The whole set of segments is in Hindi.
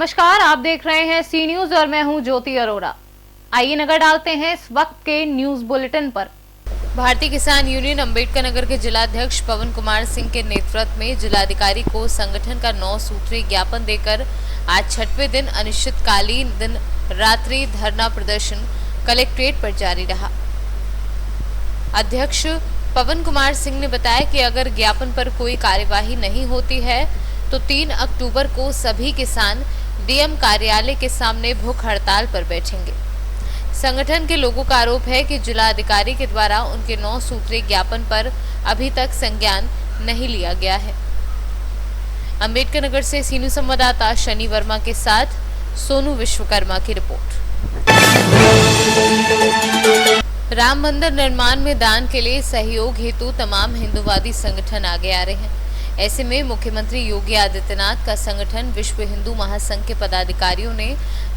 नमस्कार, आप देख रहे हैं सी न्यूज और मैं हूं ज्योति अरोड़ा। आइए नजर डालते हैं इस वक्त के न्यूज बुलेटिन पर। भारतीय किसान यूनियन अंबेडकर नगर के जिलाध्यक्ष पवन कुमार सिंह के नेतृत्व में जिलाधिकारी को संगठन का 9 सूत्रीय ज्ञापन देकर आज छठवें दिन अनिश्चितकालीन दिन रात्रि धरना प्रदर्शन कलेक्ट्रेट पर जारी रहा। अध्यक्ष पवन कुमार सिंह ने बताया कि अगर ज्ञापन पर कोई कार्यवाही नहीं होती है तो 3 अक्टूबर को सभी किसान डीएम कार्यालय के सामने भूख हड़ताल पर बैठेंगे। संगठन के लोगों का आरोप है कि जिलाधिकारी के द्वारा उनके 9 सूत्रीय ज्ञापन पर अभी तक संज्ञान नहीं लिया गया है। अंबेडकर नगर से सीनू संवाददाता शनि वर्मा के साथ सोनू विश्वकर्मा की रिपोर्ट। राम मंदिर निर्माण में दान के लिए सहयोग हेतु तमाम हिंदूवादी संगठन आगे आ रहे हैं। ऐसे में मुख्यमंत्री योगी आदित्यनाथ का संगठन विश्व हिंदू महासंघ के पदाधिकारियों ने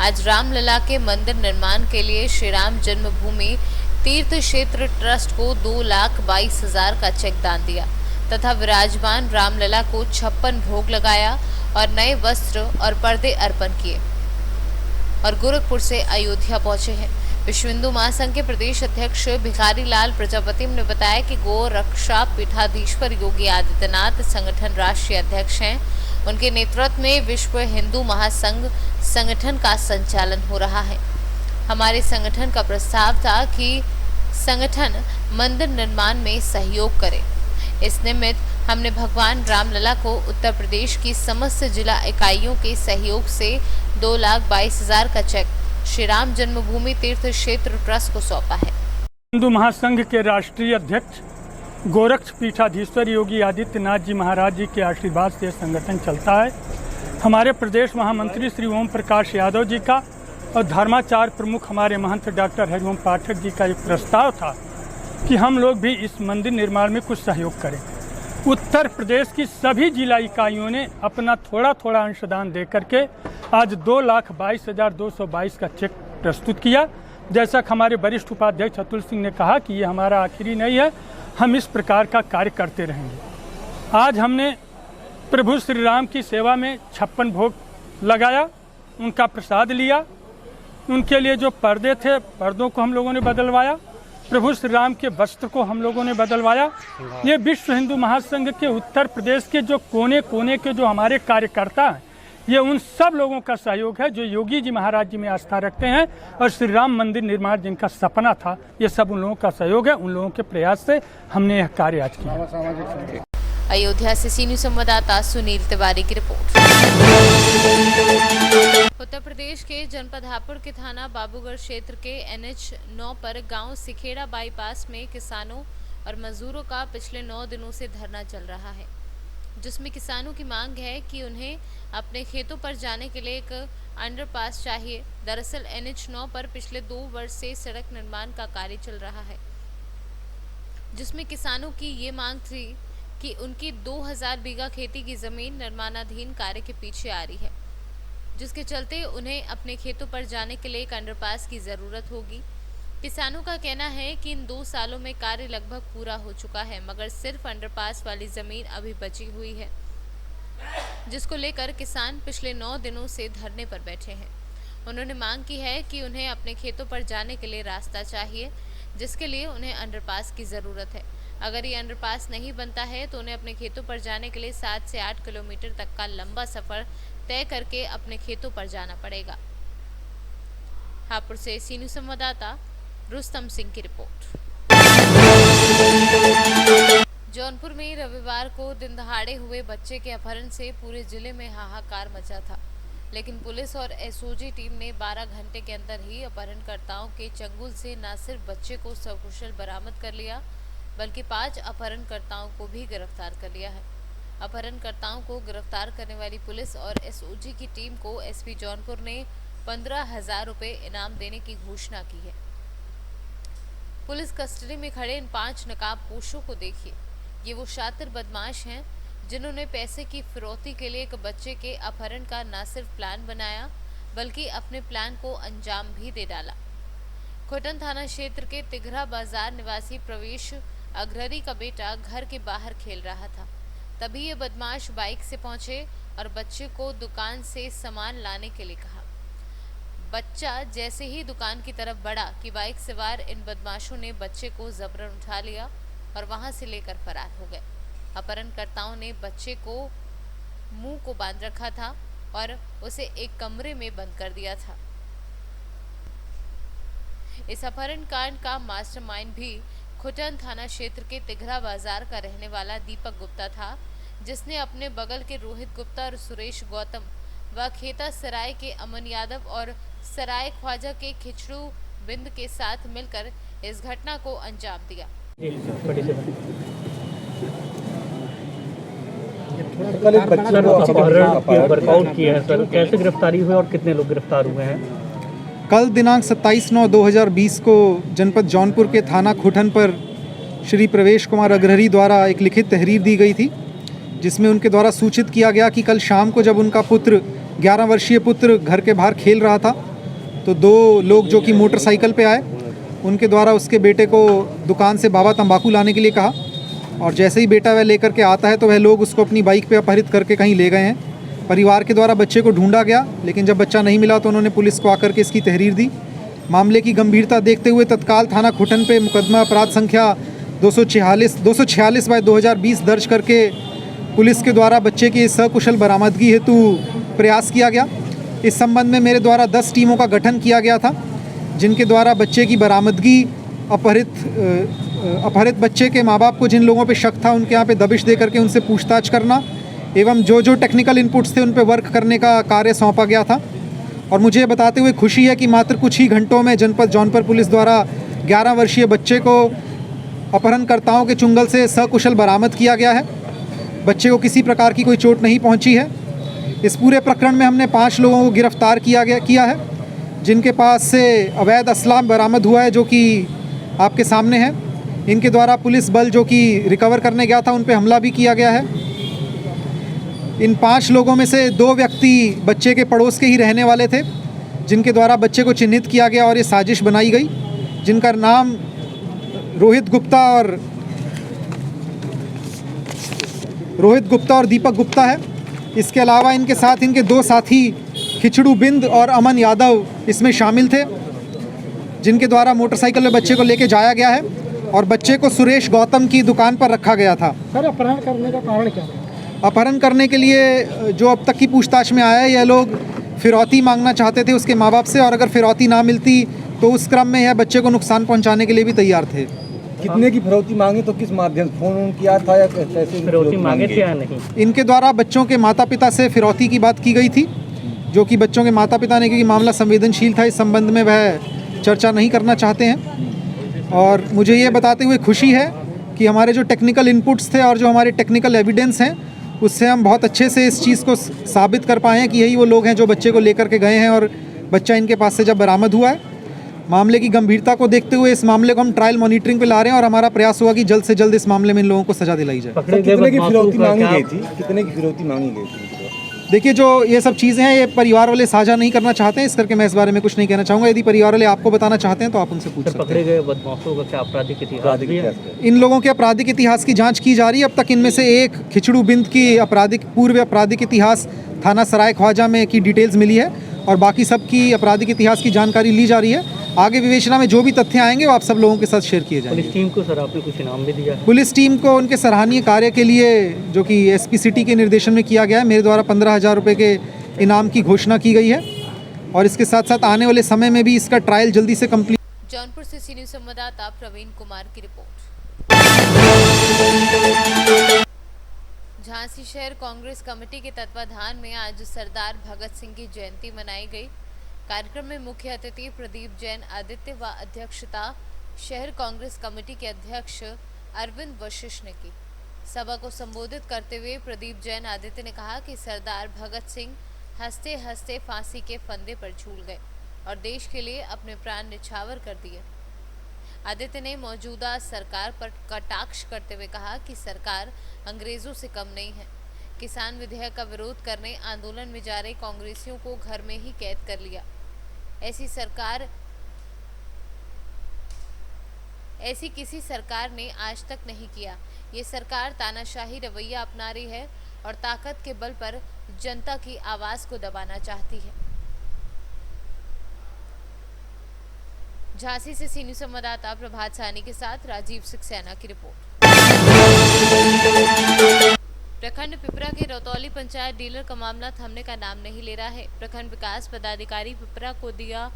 आज रामलला के मंदिर निर्माण के लिए श्री राम जन्मभूमि तीर्थ क्षेत्र ट्रस्ट को 2,22,000 का चेक दान दिया तथा विराजमान रामलला को 56 भोग लगाया और नए वस्त्र और पर्दे अर्पण किए और गोरखपुर से अयोध्या पहुंचे हैं। विश्व हिंदू महासंघ के प्रदेश अध्यक्ष भिखारी लाल प्रजापति ने बताया कि गो रक्षा पीठाधीश्वर योगी आदित्यनाथ संगठन राष्ट्रीय अध्यक्ष हैं। उनके नेतृत्व में विश्व हिंदू महासंघ संगठन का संचालन हो रहा है। हमारे संगठन का प्रस्ताव था कि संगठन मंदिर निर्माण में सहयोग करे। इस निमित्त हमने भगवान रामलला को उत्तर प्रदेश की समस्त जिला इकाइयों के सहयोग से 2,22,000 का चेक श्री राम जन्मभूमि तीर्थ क्षेत्र ट्रस्ट को सौंपा है। हिंदू महासंघ के राष्ट्रीय अध्यक्ष गोरक्ष पीठाधीश्वर योगी आदित्यनाथ जी महाराज जी के आशीर्वाद से संगठन चलता है। हमारे प्रदेश महामंत्री श्री ओम प्रकाश यादव जी का और धर्माचार्य प्रमुख हमारे महंत डॉक्टर हरिओम पाठक जी का एक प्रस्ताव था कि हम लोग भी इस मंदिर निर्माण में कुछ सहयोग करें। उत्तर प्रदेश की सभी जिला इकाइयों ने अपना थोड़ा थोड़ा अंशदान दे करके आज 2,22,222 का चेक प्रस्तुत किया। जैसा कि हमारे वरिष्ठ उपाध्यक्ष अतुल सिंह ने कहा कि ये हमारा आखिरी नहीं है, हम इस प्रकार का कार्य करते रहेंगे। आज हमने प्रभु श्री राम की सेवा में 56 भोग लगाया, उनका प्रसाद लिया। उनके लिए जो पर्दे थे, पर्दों को हम लोगों ने बदलवाया। प्रभु श्री राम के वस्त्र को हम लोगों ने बदलवाया। ये विश्व हिंदू महासंघ के उत्तर प्रदेश के जो कोने कोने के जो हमारे कार्यकर्ता हैं, ये उन सब लोगों का सहयोग है जो योगी जी महाराज जी में आस्था रखते हैं और श्री राम मंदिर निर्माण जिनका सपना था, ये सब उन लोगों का सहयोग है। उन लोगों के प्रयास से हमने यह कार्य आज किया। अयोध्या से सी न्यूज संवाददाता सुनील तिवारी की रिपोर्ट। उत्तर प्रदेश के जनपद हापुड़ के थाना बाबूगढ़ क्षेत्र के NH 9 पर गांव सिखेड़ा बाईपास में किसानों और मजदूरों का पिछले 9 दिनों से धरना चल रहा है, जिसमें किसानों की मांग है कि उन्हें अपने खेतों पर जाने के लिए एक अंडरपास चाहिए। दरअसल NH 9 पर पिछले 2 वर्ष से सड़क निर्माण का कार्य चल रहा है, जिसमें किसानों की ये मांग थी कि उनकी 2000 बीघा खेती की जमीन निर्माणाधीन कार्य के पीछे आ रही है, जिसके चलते उन्हें अपने खेतों पर जाने के लिए एक अंडरपास की जरूरत होगी। किसानों का कहना है कि इन 2 सालों में कार्य लगभग पूरा हो चुका है, मगर सिर्फ अंडरपास वाली जमीन अभी बची हुई है, जिसको लेकर किसान पिछले 9 दिनों से धरने पर बैठे हैं। उन्होंने मांग की है कि उन्हें अपने खेतों पर जाने के लिए रास्ता चाहिए, जिसके लिए उन्हें अंडरपास की जरूरत है। अगर ये अंडरपास नहीं बनता है तो उन्हें अपने खेतों पर जाने के लिए 7 से 8 किलोमीटर तक का लंबा सफर तय करके अपने खेतों पर जाना पड़ेगा। हापुड़ से सी न्यूज संवाददाता रुस्तम सिंह की रिपोर्ट। जौनपुर में रविवार को दिन दहाड़े हुए बच्चे के अपहरण से पूरे जिले में हाहाकार मचा था, लेकिन पुलिस और एसओजी टीम ने 12 घंटे के अंदर ही अपहरणकर्ताओं के चंगुल से न सिर्फ बच्चे को सकुशल बरामद कर लिया, बल्कि 5 अपहरणकर्ताओं को भी गिरफ्तार कर लिया है। अपहरणकर्ताओं को गिरफ्तार करने वाली पुलिस और एसओजी की टीम को एसपी जौनपुर ने 15,000 रुपए इनाम देने की घोषणा की है। पुलिस कस्टडी में खड़े इन 5 नकाबपोशों को देखिए। ये वो शातिर बदमाश हैं जिन्होंने पैसे की फिरौती के लिए एक बच्चे के अपहरण का न सिर्फ प्लान बनाया, बल्कि अपने प्लान को अंजाम भी दे डाला। खोटन थाना क्षेत्र के तिघरा बाजार निवासी प्रवेश अग्ररी का बेटा घर के बाहर खेल रहा था। तभी ये बदमाश बाइक से पहुंचे और बच्चे को दुकान से सामान लाने के लिए कहा। बच्चा जैसे ही दुकान की तरफ बढ़ा कि बाइक सवार इन बदमाशों ने बच्चे को जबरन उठा लिया और वहां से लेकर फरार हो गए। अपहरणकर्ताओं ने बच्चे को मुंह को बांध रखा था और उसे एक कमरे में बंद कर दिया था। इस अपहरण कांड का मास्टरमाइंड भी खुटन थाना क्षेत्र के तिघरा बाजार का रहने वाला दीपक गुप्ता था, जिसने अपने बगल के रोहित गुप्ता और सुरेश गौतम व खेता सराय के अमन यादव और सराय ख्वाजा के खिचड़ू बिंद के साथ मिलकर इस घटना को अंजाम दिया। कल एक बच्चे को अपहरण की वर्कआउट किया है सर, कैसे गिरफ्तारी हुई और कितने लोग गिरफ्तार हुए हैं? कल दिनांक 27/9/2020 को जनपद जौनपुर के थाना खुटन पर श्री प्रवेश कुमार अग्रहरी द्वारा एक लिखित तहरीर दी गई थी, जिसमें उनके द्वारा सूचित किया गया कि कल शाम को जब उनका पुत्र 11 वर्षीय पुत्र घर के बाहर खेल रहा था तो दो लोग जो कि मोटरसाइकिल पे आए, उनके द्वारा उसके बेटे को दुकान से बाबा तंबाकू लाने के लिए कहा और जैसे ही बेटा वह लेकर के आता है तो वह लोग उसको अपनी बाइक पे अपहरित करके कहीं ले गए हैं। परिवार के द्वारा बच्चे को ढूंढा गया, लेकिन जब बच्चा नहीं मिला तो उन्होंने पुलिस को आकर के इसकी तहरीर दी। मामले की गंभीरता देखते हुए तत्काल थाना खुटन पे मुकदमा अपराध संख्या 246/2020 दर्ज करके पुलिस के द्वारा बच्चे की सकुशल बरामदगी हेतु प्रयास किया गया। इस संबंध में मेरे द्वारा 10 टीमों का गठन किया गया था, जिनके द्वारा बच्चे की बरामदगी, अपहरित बच्चे के माँ बाप को जिन लोगों पे शक था उनके यहाँ पे दबिश दे करके उनसे पूछताछ करना एवं जो टेक्निकल इनपुट्स थे उन पे वर्क करने का कार्य सौंपा गया था। और मुझे बताते हुए खुशी है कि मात्र कुछ ही घंटों में जनपद जौनपुर पुलिस द्वारा 11 वर्षीय बच्चे को अपहरणकर्ताओं के चुंगल से सकुशल बरामद किया गया है। बच्चे को किसी प्रकार की कोई चोट नहीं पहुंची है। इस पूरे प्रकरण में हमने 5 लोगों को गिरफ्तार किया है, जिनके पास से अवैध असला बरामद हुआ है, जो कि आपके सामने है। इनके द्वारा पुलिस बल जो कि रिकवर करने गया था उन पे हमला भी किया गया है। इन 5 लोगों में से 2 व्यक्ति बच्चे के पड़ोस के ही रहने वाले थे, जिनके द्वारा बच्चे को चिन्हित किया गया और ये साजिश बनाई गई, जिनका नाम रोहित गुप्ता और दीपक गुप्ता है। इसके अलावा इनके साथ इनके 2 साथी खिचड़ू बिंद और अमन यादव इसमें शामिल थे, जिनके द्वारा मोटरसाइकिल में बच्चे को लेके जाया गया है और बच्चे को सुरेश गौतम की दुकान पर रखा गया था। सर, अपहरण करने का कारण क्या है? अपहरण करने के लिए जो अब तक की पूछताछ में आया है, यह लोग फिरौती मांगना चाहते थे उसके माँ बाप से, और अगर फिरौती ना मिलती तो उस क्रम में यह बच्चे को नुकसान पहुंचाने के लिए भी तैयार थे। कितने की फिरौती मांगी, तो किस माध्यम से फोन किया था या कैसे फिरौती मांगे थे या नहीं? इनके द्वारा बच्चों के माता पिता से फिरौती की बात की गई थी, जो कि बच्चों के माता पिता ने, क्योंकि मामला संवेदनशील था, इस संबंध में वह चर्चा नहीं करना चाहते हैं। और मुझे ये बताते हुए खुशी है कि हमारे जो टेक्निकल इनपुट्स थे और जो हमारे टेक्निकल एविडेंस हैं, उससे हम बहुत अच्छे से इस चीज़ को साबित कर पाए हैं कि यही वो लोग हैं जो बच्चे को लेकर के गए हैं और बच्चा इनके पास से जब बरामद हुआ है। मामले की गंभीरता को देखते हुए इस मामले को हम ट्रायल मॉनिटरिंग पे ला रहे हैं और हमारा प्रयास होगा कि जल्द से जल्द इस मामले में इन लोगों को सजा दिलाई जाए। कितने की फिरौती मांगी गई थी? कितने की फिरौती मांगी गई थी? देखिए, जो ये सब चीज़ें हैं, ये परिवार वाले साझा नहीं करना चाहते हैं, इस करके मैं इस बारे में कुछ नहीं कहना चाहूँगा। यदि परिवार वाले आपको बताना चाहते हैं तो आप उनसे पूछ सकते हैं। पकड़े गए बदमाशों का क्या आपराधिक इतिहास है? इन लोगों के आपराधिक इतिहास की जांच की जा रही है। अब तक इनमें से एक खिचड़ू बिंद की पूर्व आपराधिक इतिहास थाना सराय ख्वाजा में की डिटेल्स मिली है और बाकी सब की आपराधिक इतिहास की जानकारी ली जा रही है। आगे विवेचना में जो भी तथ्य आएंगे वो आप सब लोगों के साथ शेयर किए जाएंगे। पुलिस टीम को सर आपने कुछ इनाम भी दिया है? पुलिस टीम को उनके सराहनीय कार्य के लिए, जो कि एसपी सिटी के निर्देशन में किया गया है, मेरे द्वारा 15,000 रुपये के इनाम की घोषणा की गई है और इसके साथ साथ आने वाले समय में भी इसका ट्रायल जल्दी से कंप्लीट। जौनपुर से सी न्यूज़ संवाददाता प्रवीण कुमार की रिपोर्ट। झांसी शहर कांग्रेस कमेटी के तत्वाधान में आज सरदार भगत सिंह की जयंती मनाई गई। कार्यक्रम में मुख्य अतिथि प्रदीप जैन आदित्य व अध्यक्षता शहर कांग्रेस कमेटी के अध्यक्ष अरविंद वशिष्ठ ने की। सभा को संबोधित करते हुए प्रदीप जैन आदित्य ने कहा कि सरदार भगत सिंह हंसते हंसते फांसी के फंदे पर झूल गए और देश के लिए अपने प्राण निछावर कर दिए। आदित्य ने मौजूदा सरकार पर कटाक्ष करते हुए कहा कि सरकार अंग्रेजों से कम नहीं है। किसान विधेयक का विरोध करने आंदोलन में जा रहे कांग्रेसियों को घर में ही कैद कर लिया। ऐसी सरकार ऐसी किसी सरकार ने आज तक नहीं किया। ये सरकार तानाशाही रवैया अपना रही है और ताकत के बल पर जनता की आवाज को दबाना चाहती है। झांसी से सीनियर संवाददाता प्रभात सानी के साथ राजीव सक्सेना की रिपोर्ट। प्रखंड पिपरा के रौतौली पंचायत डीलर का मामला थमने का नाम नहीं ले रहा है। प्रखंड विकास पदाधिकारी पिपरा को दिया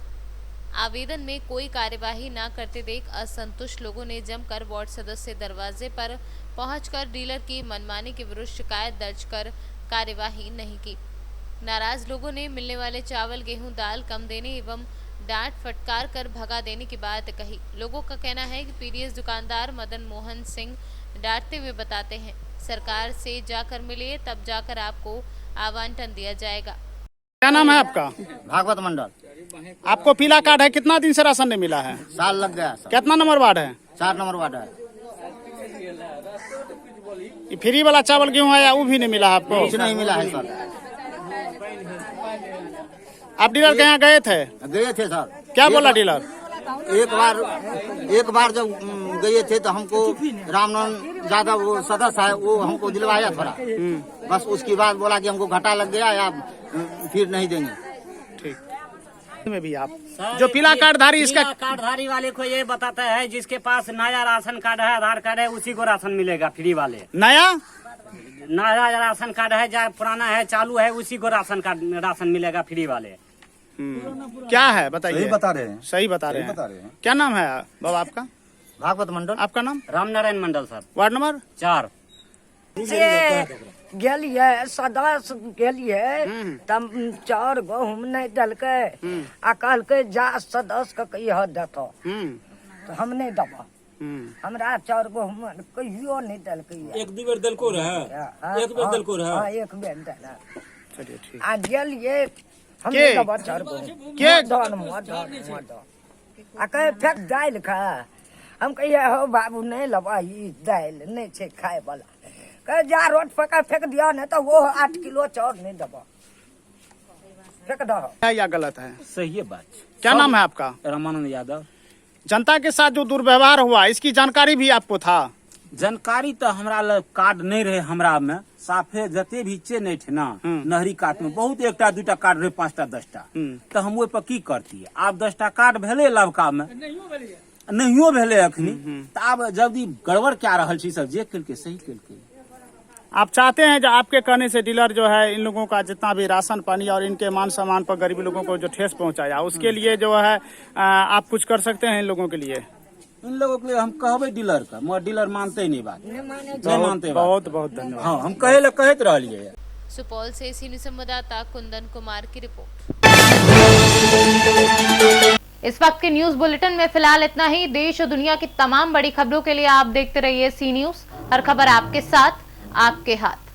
आवेदन में कोई कार्यवाही न करते देख असंतुष्ट लोगों ने जमकर वार्ड सदस्य दरवाजे पर पहुंचकर डीलर की मनमानी के विरुद्ध शिकायत दर्ज कर कार्यवाही नहीं की। नाराज लोगों ने मिलने वाले चावल, गेहूं, दाल कम देने एवं डांट फटकार कर भगा देने की बात कही। लोगों का कहना है कि पीडीएस दुकानदार मदन मोहन सिंह डांटते हुए बताते हैं, सरकार से जाकर मिलिए, तब जाकर आपको आवंटन दिया जाएगा। क्या नाम है आपका? भागवत मंडल। आपको पीला कार्ड है, कितना दिन से राशन नहीं मिला है? साल लग गया सर। कितना नंबर वार्ड है? 4 नंबर वार्ड है। ये फ्री वाला चावल गेहूँ है या वो भी नहीं मिला आपको? कुछ नहीं मिला है सर। आप डीलर के यहाँ गए थे? गए थे सर। क्या बोला डीलर? एक बार जब गए थे तो हमको रामनंद यादव वो सदस्य है, वो हमको दिलवाया थोड़ा, बस उसके बाद बोला कि हमको घाटा लग गया या फिर नहीं देंगे। ठीक में भी आप जो पीला कार्डधारी, इसका कार्डधारी वाले को ये बताता है जिसके पास नया राशन कार्ड है, आधार कार्ड है, उसी को राशन मिलेगा फ्री वाले। नया राशन कार्ड है या पुराना है, चालू है, उसी को राशन मिलेगा फ्री वाले। क्या है बताइए? सही बता रहे हैं। सही बता रहे हैं। क्या नाम है बाबा आपका? भागवत मंडल। आपका नाम? Ramnarayan Mandal sir. Ward number 4 गेलिए सदस्य गेलिए तब 4 गहूम नहीं दलके आ कहलके जा सदस्य के कहियो देतो तो हम नहीं दबा। हमरा 4 गहूम कहियो नहीं दलके। एक दू बेर दलको रहे, एक बेर दलको रहे। हाँ, एक बेर दला। चलिए ठीक। आ गेलिए हम नहीं दबा 4 गहूम के मदन आ कहे फेंक दाल खा। हम कहिए हो बाबू नहीं लबा, ई दाल नहीं छे खाए वाला। कहे जा रोड पर फेंक दिया नहीं तो वो 8 किलो चाउर नहीं दबा, फेंक दो। या गलत है? सही है बात। क्या नाम है आपका? रामानंद यादव। जनता के साथ जो दुर्व्यवहार हुआ इसकी जानकारी भी आपको था? जानकारी तो हमरा कार्ड नहीं रहे, हमरा में साफे जते भी चे नहीं थे ना, नहरी काट में बहुत 1टा 2टा कार्ड रहे, 5टा 10टा, तो हम ओहि पर की करती। आब 10टा कार्ड भेले लबका में, नहियो भेले अखनी, तो आब जल्दी गड़बड़ क्या रहल छी सब, जे केलके सही केलके। आप चाहते हैं जो आपके कहने से डीलर जो है इन लोगों का जितना भी राशन पानी और इनके मान सम्मान पर गरीब लोगों को जो ठेस पहुंचाया, उसके लिए जो है आप कुछ कर सकते हैं इन लोगों के लिए? इन लोगों के लिए हम कहबे डीलर का, मगर डीलर मानते ही नहीं बात, नहीं मानते। बहुत बहुत धन्यवाद। हाँ, हम कहत रहिए। सुपौल से सीनियर संवाददाता कुंदन कुमार की रिपोर्ट। इस वक्त के न्यूज बुलेटिन में फिलहाल इतना ही। देश और दुनिया की तमाम बड़ी खबरों के लिए आप देखते रहिए सी न्यूज। हर खबर आपके साथ, आपके हाथ।